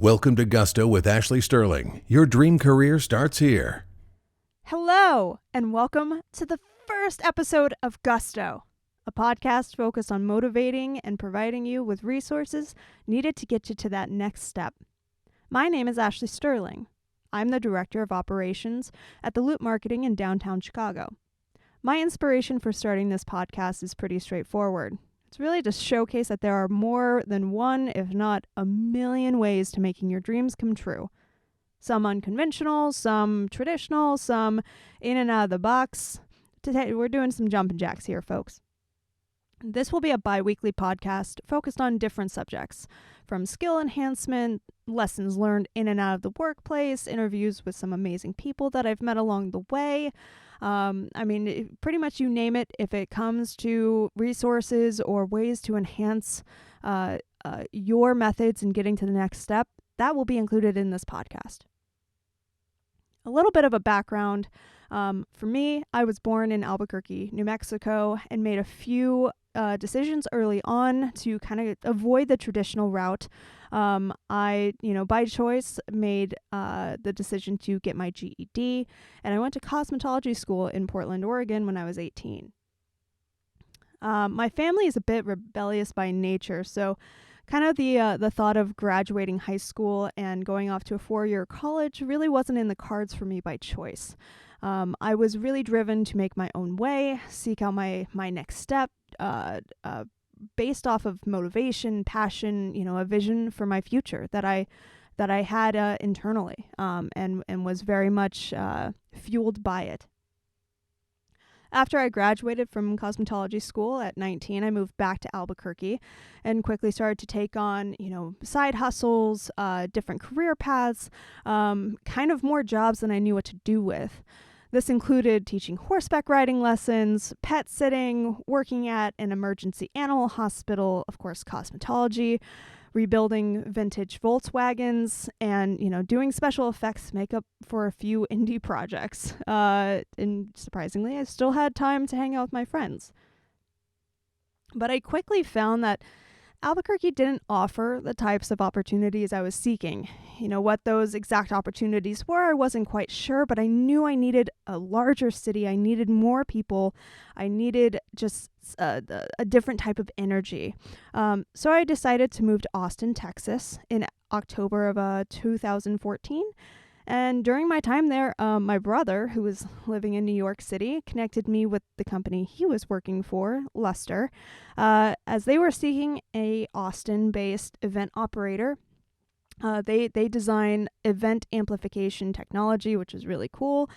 Welcome to Gusto with Ashley Sterling. Your dream career starts here. Hello, and welcome to the first episode of Gusto, a podcast focused on motivating and providing you with resources needed to get you to that next step. My name is Ashley Sterling. I'm the Director of Operations at the Loop Marketing in downtown Chicago. My inspiration for starting this podcast is pretty straightforward. It's really to showcase that there are more than one, if not a million ways to making your dreams come true. Some unconventional, some traditional, some in and out of the box. We're doing some jumping jacks here, folks. This will be a bi-weekly podcast focused on different subjects, from skill enhancement, lessons learned in and out of the workplace, interviews with some amazing people that I've met along the way. Pretty much you name it. If it comes to resources or ways to enhance your methods in getting to the next step, that will be included in this podcast. A little bit of a background. For me, I was born in Albuquerque, New Mexico, and made a few decisions early on to kind of avoid the traditional route. I by choice, made the decision to get my GED, and I went to cosmetology school in Portland, Oregon when I was 18. My family is a bit rebellious by nature, so kind of the thought of graduating high school and going off to a 4-year college really wasn't in the cards for me by choice. I was really driven to make my own way, seek out my next step, based off of motivation, passion, a vision for my future that I had internally, and was very much fueled by it. After I graduated from cosmetology school at 19, I moved back to Albuquerque and quickly started to take on, side hustles, different career paths, kind of more jobs than I knew what to do with. This included teaching horseback riding lessons, pet sitting, working at an emergency animal hospital, of course, cosmetology, rebuilding vintage Volkswagens, and, doing special effects makeup for a few indie projects. And surprisingly, I still had time to hang out with my friends. But I quickly found that Albuquerque didn't offer the types of opportunities I was seeking. What those exact opportunities were, I wasn't quite sure, but I knew I needed a larger city. I needed more people. I needed just a different type of energy. So I decided to move to Austin, Texas in October of 2014. And during my time there, my brother, who was living in New York City, connected me with the company he was working for, Luster, as they were seeking a Austin-based event operator. They design event amplification technology, which is really cool.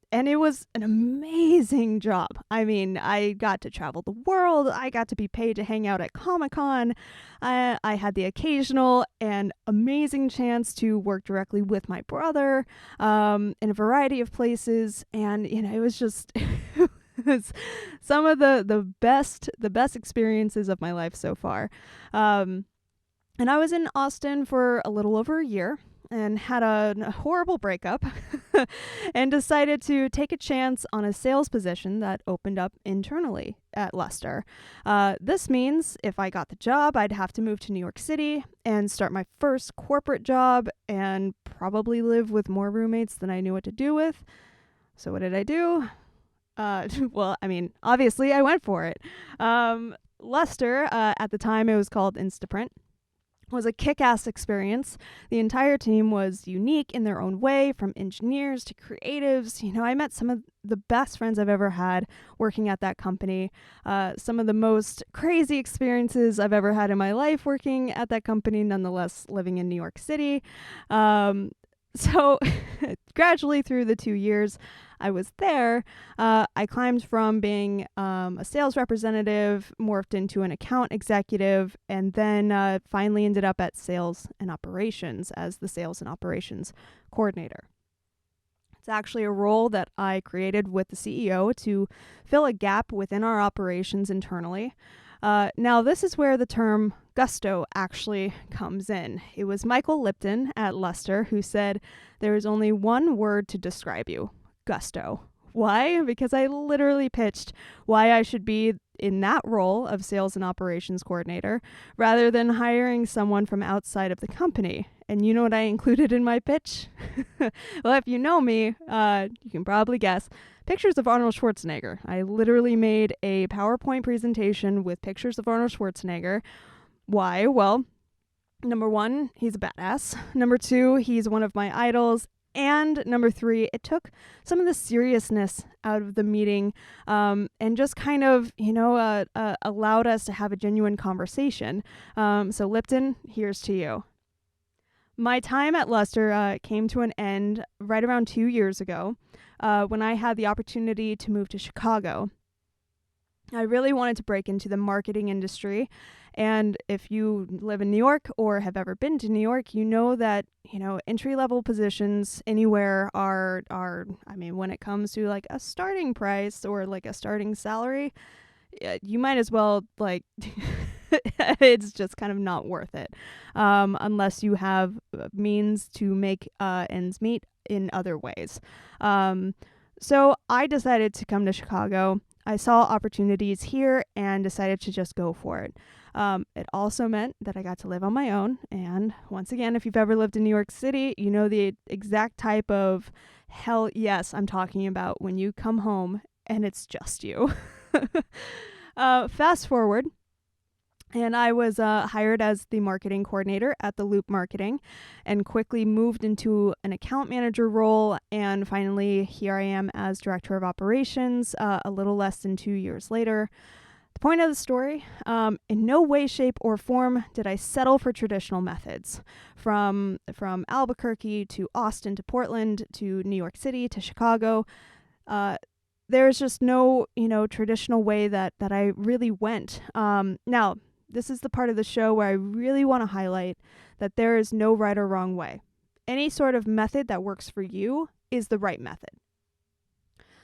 And it was an amazing job. I got to travel the world. I got to be paid to hang out at Comic-Con. I had the occasional and amazing chance to work directly with my brother in a variety of places. And, it was just it was some of the best experiences of my life so far. And I was in Austin for a little over a year and had a horrible breakup and decided to take a chance on a sales position that opened up internally at Luster. This means if I got the job, I'd have to move to New York City and start my first corporate job and probably live with more roommates than I knew what to do with. So what did I do? Obviously I went for it. Luster, at the time it was called Instaprint, was a kick-ass experience. The entire team was unique in their own way, from engineers to creatives. I met some of the best friends I've ever had working at that company. Some of the most crazy experiences I've ever had in my life working at that company, nonetheless living in New York City. So gradually through the 2 years I was there, I climbed from being a sales representative, morphed into an account executive, and then finally ended up at sales and operations as the sales and operations coordinator. It's actually a role that I created with the CEO to fill a gap within our operations internally. Now, this is where the term gusto actually comes in. It was Michael Lipton at Luster who said, "There is only one word to describe you, gusto." Why? Because I literally pitched why I should be in that role of sales and operations coordinator rather than hiring someone from outside of the company. And you know what I included in my pitch? Well, if you know me, you can probably guess. Pictures of Arnold Schwarzenegger. I literally made a PowerPoint presentation with pictures of Arnold Schwarzenegger. Why? Well, number one, he's a badass. Number two, he's one of my idols. And number three, it took some of the seriousness out of the meeting and just kind of, allowed us to have a genuine conversation. So Lipton, here's to you. My time at Luster came to an end right around 2 years ago when I had the opportunity to move to Chicago. I really wanted to break into the marketing industry. And if you live in New York or have ever been to New York, you know that, entry-level positions anywhere are, when it comes to like a starting price or like a starting salary, you might as well it's just kind of not worth it unless you have means to make ends meet in other ways. So I decided to come to Chicago. I saw opportunities here and decided to just go for it. It also meant that I got to live on my own. And once again, if you've ever lived in New York City, you know the exact type of hell yes I'm talking about when you come home and it's just you. Fast forward, and I was hired as the marketing coordinator at the Loop Marketing and quickly moved into an account manager role. And finally, here I am as director of operations a little less than 2 years later. The point of the story, in no way, shape, or form did I settle for traditional methods. From Albuquerque to Austin to Portland to New York City to Chicago, there's just no, traditional way that I really went. Now, this is the part of the show where I really want to highlight that there is no right or wrong way. Any sort of method that works for you is the right method.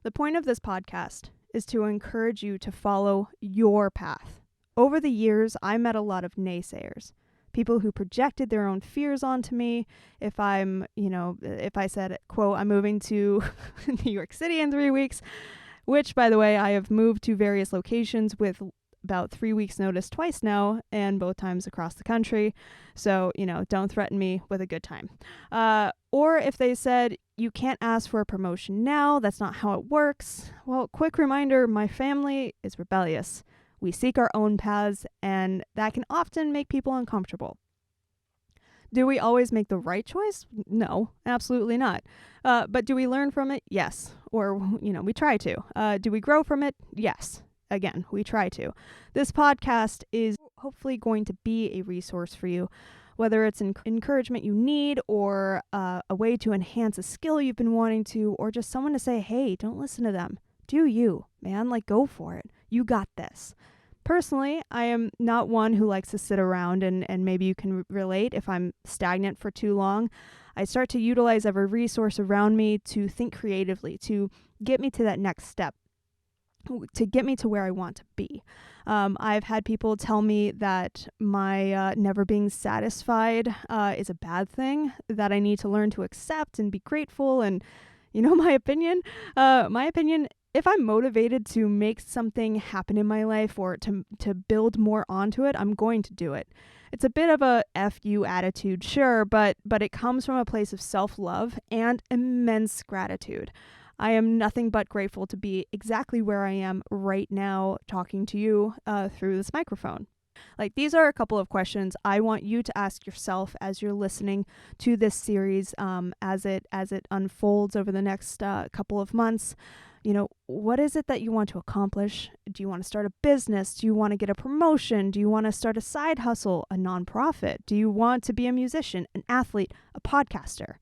The point of this podcast is to encourage you to follow your path. Over the years, I met a lot of naysayers, people who projected their own fears onto me. If if I said, quote, I'm moving to New York City in 3 weeks, which, by the way, I have moved to various locations with about 3 weeks notice twice now, and both times across the country. So, don't threaten me with a good time. Or if they said, you can't ask for a promotion now, that's not how it works. Well, quick reminder, my family is rebellious. We seek our own paths, and that can often make people uncomfortable. Do we always make the right choice? No, absolutely not. But do we learn from it? Yes. Or, we try to. Do we grow from it? Yes. Again, we try to. This podcast is hopefully going to be a resource for you, whether it's encouragement you need or a way to enhance a skill you've been wanting to, or just someone to say, hey, don't listen to them. Do you, man, go for it. You got this. Personally, I am not one who likes to sit around and maybe you can relate if I'm stagnant for too long. I start to utilize every resource around me to think creatively, to get me to that next step, to get me to where I want to be. I've had people tell me that my never being satisfied is a bad thing, that I need to learn to accept and be grateful. And my opinion, if I'm motivated to make something happen in my life or to build more onto it, I'm going to do it. It's a bit of a F you attitude, sure, but it comes from a place of self-love and immense gratitude. I am nothing but grateful to be exactly where I am right now talking to you through this microphone. These are a couple of questions I want you to ask yourself as you're listening to this series as it unfolds over the next couple of months. What is it that you want to accomplish? Do you want to start a business? Do you want to get a promotion? Do you want to start a side hustle, a nonprofit? Do you want to be a musician, an athlete, a podcaster?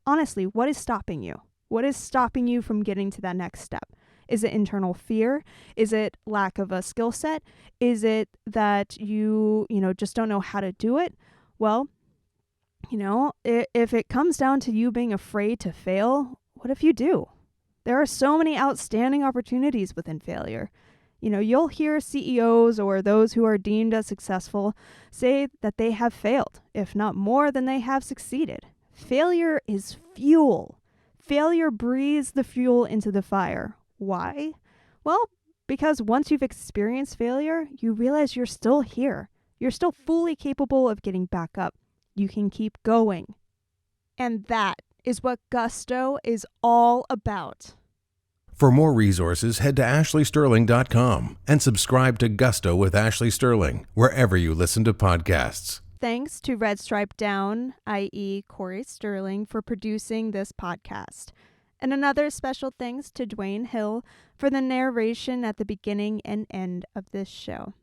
Honestly, what is stopping you? What is stopping you from getting to that next step? Is it internal fear? Is it lack of a skill set? Is it that you just don't know how to do it? Well, if it comes down to you being afraid to fail, what if you do? There are so many outstanding opportunities within failure. You'll hear CEOs or those who are deemed as successful say that they have failed, if not more than they have succeeded. Failure is fuel. failure breathes the fuel into the fire. Why? Well, because once you've experienced failure, you realize you're still here. You're still fully capable of getting back up. You can keep going. And that is what Gusto is all about. For more resources, head to ashleysterling.com and subscribe to Gusto with Ashley Sterling wherever you listen to podcasts. Thanks to redstripedown, i.e. Cory Sterling, for producing this podcast. And another special thanks to Dwayne Hill for the narration at the beginning and end of this show.